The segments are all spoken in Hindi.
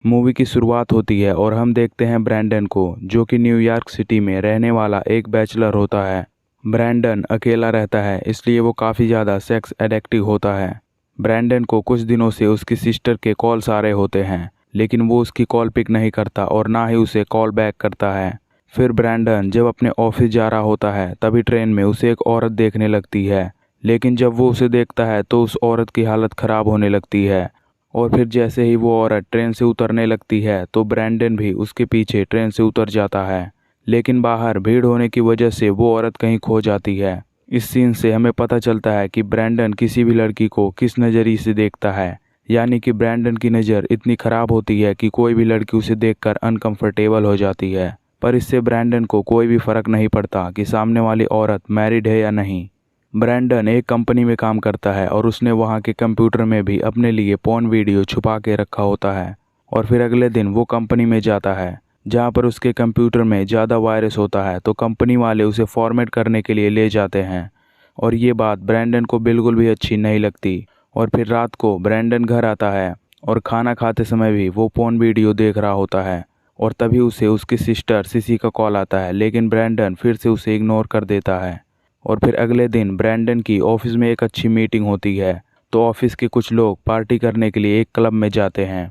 मूवी की शुरुआत होती है और हम देखते हैं ब्रैंडन को, जो कि न्यूयॉर्क सिटी में रहने वाला एक बैचलर होता है। ब्रैंडन अकेला रहता है, इसलिए वो काफ़ी ज़्यादा सेक्स एडिक्टिव होता है। ब्रैंडन को कुछ दिनों से उसकी सिस्टर के कॉल्स आ रहे होते हैं, लेकिन वो उसकी कॉल पिक नहीं करता और ना ही उसे कॉल बैक करता है। फिर ब्रैंडन जब अपने ऑफिस जा रहा होता है, तभी ट्रेन में उसे एक औरत देखने लगती है। लेकिन जब वो उसे देखता है तो उस औरत की हालत ख़राब होने लगती है। और फिर जैसे ही वो औरत ट्रेन से उतरने लगती है तो ब्रैंडन भी उसके पीछे ट्रेन से उतर जाता है। लेकिन बाहर भीड़ होने की वजह से वो औरत कहीं खो जाती है। इस सीन से हमें पता चलता है कि ब्रैंडन किसी भी लड़की को किस नज़रिए से देखता है। यानी कि ब्रैंडन की नज़र इतनी ख़राब होती है कि कोई भी लड़की उसे देखकर अनकंफर्टेबल हो जाती है। पर इससे ब्रैंडन को कोई भी फ़र्क नहीं पड़ता कि सामने वाली औरत मैरिड है या नहीं। ब्रैंडन एक कंपनी में काम करता है और उसने वहाँ के कंप्यूटर में भी अपने लिए पोर्न वीडियो छुपा के रखा होता है। और फिर अगले दिन वो कंपनी में जाता है, जहाँ पर उसके कंप्यूटर में ज़्यादा वायरस होता है, तो कंपनी वाले उसे फॉर्मेट करने के लिए ले जाते हैं। और ये बात ब्रैंडन को बिल्कुल भी अच्छी नहीं लगती। और फिर रात को ब्रैंडन घर आता है और खाना खाते समय भी वो पोर्न वीडियो देख रहा होता है। और तभी उसे उसकी सिस्टर सिसी का कॉल आता है, लेकिन ब्रैंडन फिर से उसे इग्नोर कर देता है। और फिर अगले दिन ब्रैंडन की ऑफिस में एक अच्छी मीटिंग होती है, तो ऑफिस के कुछ लोग पार्टी करने के लिए एक क्लब में जाते हैं।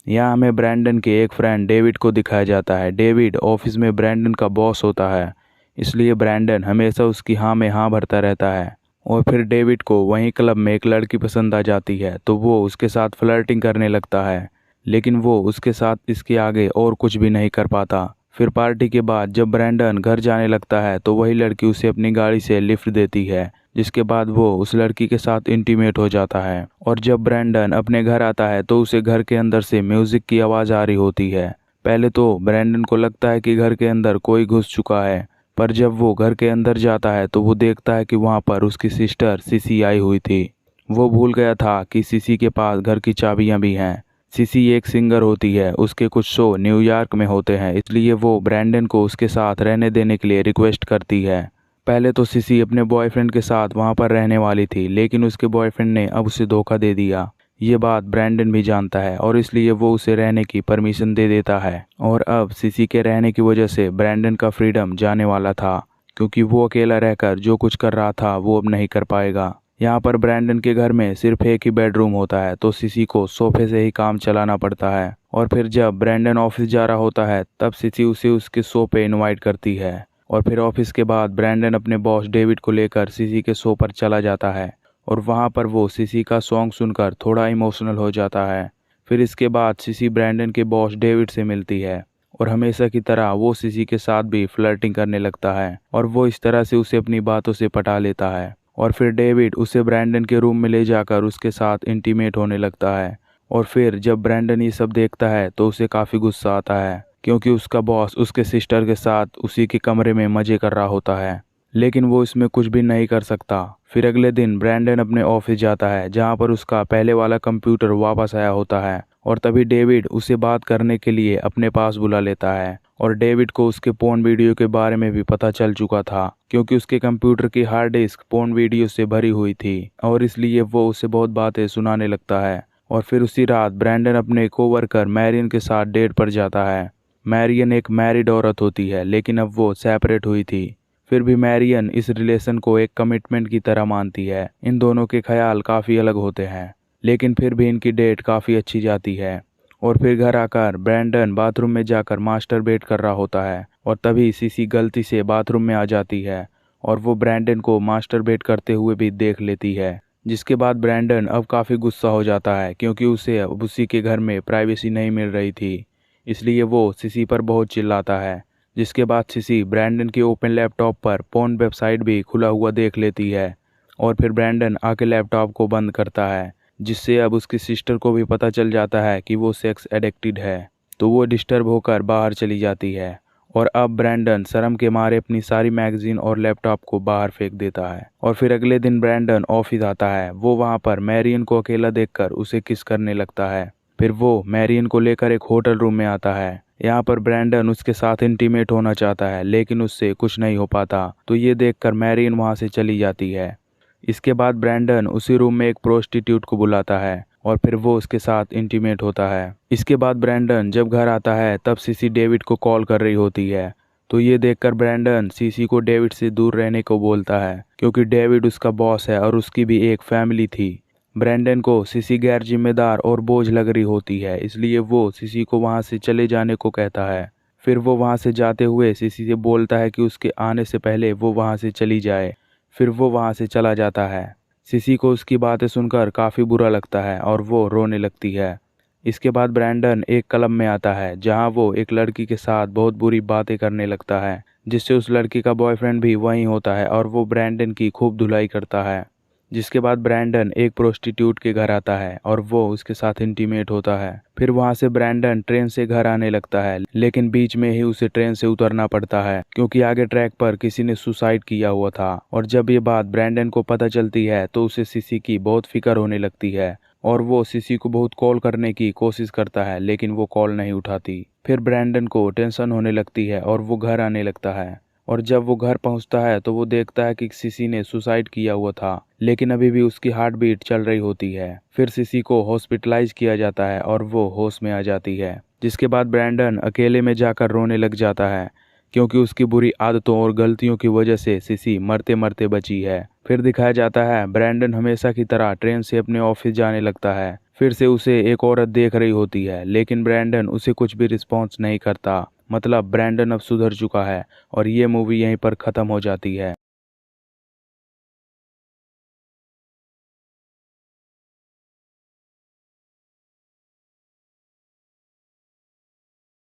यहाँ हमें ब्रैंडन के एक फ्रेंड डेविड को दिखाया जाता है। डेविड ऑफिस में ब्रैंडन का बॉस होता है, इसलिए ब्रैंडन हमेशा उसकी हाँ में हाँ भरता रहता है। और फिर डेविड को वहीं क्लब में एक लड़की पसंद आ जाती है, तो वो उसके साथ फ्लर्टिंग करने लगता है, लेकिन वो उसके साथ इसके आगे और कुछ भी नहीं कर पाता। फिर पार्टी के बाद जब ब्रैंडन घर जाने लगता है तो वही लड़की उसे अपनी गाड़ी से लिफ्ट देती है, जिसके बाद वो उस लड़की के साथ इंटीमेट हो जाता है। और जब ब्रैंडन अपने घर आता है तो उसे घर के अंदर से म्यूजिक की आवाज़ आ रही होती है। पहले तो ब्रैंडन को लगता है कि घर के अंदर कोई घुस चुका है, पर जब वो घर के अंदर जाता है तो वो देखता है कि वहाँ पर उसकी सिस्टर सिसी आई हुई थी। वो भूल गया था कि सिसी के पास घर की चाबियाँ भी हैं। सिसी एक सिंगर होती है, उसके कुछ शो न्यूयॉर्क में होते हैं, इसलिए वो ब्रैंडन को उसके साथ रहने देने के लिए रिक्वेस्ट करती है। पहले तो सिसी अपने बॉयफ्रेंड के साथ वहाँ पर रहने वाली थी, लेकिन उसके बॉयफ्रेंड ने अब उसे धोखा दे दिया। ये बात ब्रैंडन भी जानता है और इसलिए वो उसे रहने की परमिशन दे देता है। और अब सिसी के रहने की वजह से ब्रैंडन का फ्रीडम जाने वाला था, क्योंकि वो अकेला रहकर जो कुछ कर रहा था वो अब नहीं कर पाएगा। यहाँ पर ब्रैंडन के घर में सिर्फ एक ही बेडरूम होता है, तो सिसी को सोफे से ही काम चलाना पड़ता है। और फिर जब ब्रैंडन ऑफिस जा रहा होता है तब सिसी उसे उसके शो पे इनवाइट करती है। और फिर ऑफिस के बाद ब्रैंडन अपने बॉस डेविड को लेकर सिसी के शो पर चला जाता है और वहाँ पर वो सिसी का सॉन्ग सुनकर थोड़ा इमोशनल हो जाता है। फिर इसके बाद सिसी ब्रैंडन के बॉस डेविड से मिलती है और हमेशा की तरह वो सिसी के साथ भी फ्लर्टिंग करने लगता है और वो इस तरह से उसे अपनी बातों से पटा लेता है। और फिर डेविड उसे ब्रैंडन के रूम में ले जाकर उसके साथ इंटीमेट होने लगता है। और फिर जब ब्रैंडन ये सब देखता है तो उसे काफ़ी गुस्सा आता है, क्योंकि उसका बॉस उसके सिस्टर के साथ उसी के कमरे में मज़े कर रहा होता है, लेकिन वो इसमें कुछ भी नहीं कर सकता। फिर अगले दिन ब्रैंडन अपने ऑफिस जाता है, जहाँ पर उसका पहले वाला कंप्यूटर वापस आया होता है। और तभी डेविड उसे बात करने के लिए अपने पास बुला लेता है। और डेविड को उसके पोर्न वीडियो के बारे में भी पता चल चुका था, क्योंकि उसके कंप्यूटर की हार्ड डिस्क पोर्न वीडियो से भरी हुई थी, और इसलिए वो उसे बहुत बातें सुनाने लगता है। और फिर उसी रात ब्रैंडन अपने कोवर्कर मैरियन के साथ डेट पर जाता है। मैरियन एक मैरिड औरत होती है, लेकिन अब वो सेपरेट हुई थी। फिर भी मैरियन इस रिलेशन को एक कमिटमेंट की तरह मानती है। इन दोनों के ख्याल काफ़ी अलग होते हैं, लेकिन फिर भी इनकी डेट काफ़ी अच्छी जाती है। और फिर घर आकर ब्रैंडन बाथरूम में जाकर मास्टरबेट कर रहा होता है, और तभी सिसी गलती से बाथरूम में आ जाती है और वो ब्रैंडन को मास्टरबेट करते हुए भी देख लेती है। जिसके बाद ब्रैंडन अब काफ़ी गुस्सा हो जाता है, क्योंकि उसे अब उसी के घर में प्राइवेसी नहीं मिल रही थी, इसलिए वो सिसी पर बहुत चिल्लाता है। जिसके बाद सिसी ब्रैंडन के ओपन लैपटॉप पर पोर्न वेबसाइट भी खुला हुआ देख लेती है। और फिर ब्रैंडन आके लैपटॉप को बंद करता है, जिससे अब उसकी सिस्टर को भी पता चल जाता है कि वो सेक्स एडिक्टेड है, तो वो डिस्टर्ब होकर बाहर चली जाती है। और अब ब्रैंडन शर्म के मारे अपनी सारी मैगजीन और लैपटॉप को बाहर फेंक देता है। और फिर अगले दिन ब्रैंडन ऑफिस आता है। वो वहाँ पर मैरियन को अकेला देखकर उसे किस करने लगता है। फिर वो मैरियन को लेकर एक होटल रूम में आता है। यहाँ पर ब्रैंडन उसके साथ इंटीमेट होना चाहता है, लेकिन उससे कुछ नहीं हो पाता, तो ये देखकर मैरियन वहाँ से चली जाती है। इसके बाद ब्रैंडन उसी रूम में एक प्रोस्टिट्यूट को बुलाता है और फिर वो उसके साथ इंटीमेट होता है। इसके बाद ब्रैंडन जब घर आता है तब सीसी डेविड को कॉल कर रही होती है। तो ये देखकर ब्रैंडन सीसी को डेविड से दूर रहने को बोलता है क्योंकि डेविड उसका बॉस है और उसकी भी एक फैमिली थी। ब्रैंडन को सीसी गैर जिम्मेदार और बोझ लग रही होती है, इसलिए वो सीसी को वहाँ से चले जाने को कहता है। फिर वो वहाँ से जाते हुए सीसी से बोलता है कि उसके आने से पहले वो वहाँ से चली जाए। फिर वो वहाँ से चला जाता है। सीसी को उसकी बातें सुनकर काफ़ी बुरा लगता है और वो रोने लगती है। इसके बाद ब्रैंडन एक क्लब में आता है जहाँ वो एक लड़की के साथ बहुत बुरी बातें करने लगता है, जिससे उस लड़की का बॉयफ्रेंड भी वहीं होता है और वो ब्रैंडन की खूब धुलाई करता है। जिसके बाद ब्रैंडन एक प्रोस्टिट्यूट के घर आता है और वो उसके साथ इंटीमेट होता है। फिर वहाँ से ब्रैंडन ट्रेन से घर आने लगता है, लेकिन बीच में ही उसे ट्रेन से उतरना पड़ता है क्योंकि आगे ट्रैक पर किसी ने सुसाइड किया हुआ था। और जब ये बात ब्रैंडन को पता चलती है तो उसे सीसी की बहुत फिक्र होने लगती है और वो सीसी को बहुत कॉल करने की कोशिश करता है, लेकिन वो कॉल नहीं उठाती। फिर ब्रैंडन को टेंशन होने लगती है और वो घर आने लगता है। और जब वो घर पहुंचता है तो वो देखता है कि सीसी ने सुसाइड किया हुआ था, लेकिन अभी भी उसकी हार्ट बीट चल रही होती है। फिर सीसी को हॉस्पिटलाइज किया जाता है और वो होश में आ जाती है। जिसके बाद ब्रैंडन अकेले में जाकर रोने लग जाता है क्योंकि उसकी बुरी आदतों और गलतियों की वजह से सीसी मरते मरते बची है। फिर दिखाया जाता है ब्रैंडन हमेशा की तरह ट्रेन से अपने ऑफिस जाने लगता है। फिर से उसे एक औरत देख रही होती है, लेकिन ब्रैंडन उसे कुछ भी रिस्पॉन्स नहीं करता। मतलब ब्रैंडन अब सुधर चुका है और ये मूवी यहीं पर ख़त्म हो जाती है।